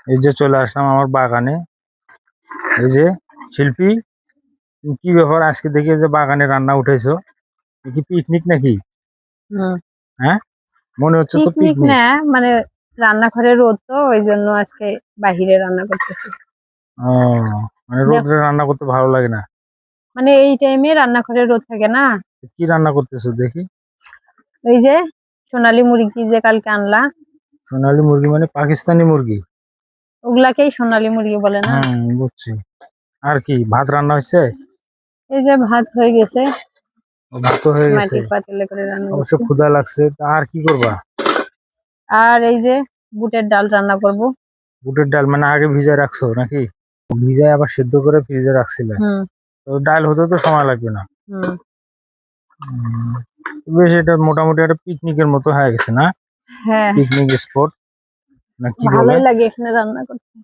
এই যে চলে আসলাম আমার বাগানে। এই যে শিল্পী, কি ব্যাপার আজকে দেখি যে বাগানে রান্না উঠেছো? কি পিকনিক নাকি? হুম। হ্যাঁ, মনে হচ্ছে তো পিকনিক পিকনিক। না, মানে রান্নাঘরে রোদ তো ওই জন্য আজকে বাহিরে রান্না করতেছি। ও, মানে রোদে দেখো, রান্না করতে ভালো লাগে না? মানে এই টাইমে রান্নাঘরে রোদ থাকে না। কি রান্না করতেছো দেখি? ওই যে সোনালী মুরগি যে কালকে আনলা, সোনালী মুরগি মানে পাকিস্তানি মুরগি? ওগুলাকেই সোনালী মুরগি বলে না। বুঝছি। আর কি ভাত রান্না হয়েছে? এই যে ভাত হয়ে গেছে, ভাত তো হয়ে গেছে। মাটির পাতিলে করে রান্না অবশ্য করছি। ক্ষুধা লাগছে, তা আর কি করবা? আর এই যে বুটের ডাল রান্না করব। বুটের ডাল মানে আগে ভিজায় রাখছো নাকি? ভিজায় আবার সিদ্ধ করে ফ্রিজে রাখছিলে? হুম। তো ডাল হতে তো সময় লাগবে না? হুম। উম, বেশ, এটা মোটামুটি একটা পিকনিকের মতো হয়ে গেছে না? হ্যাঁ, পিকনিক স্পট না কি বলে? ভালোই লাগে এখানে রান্না করতে।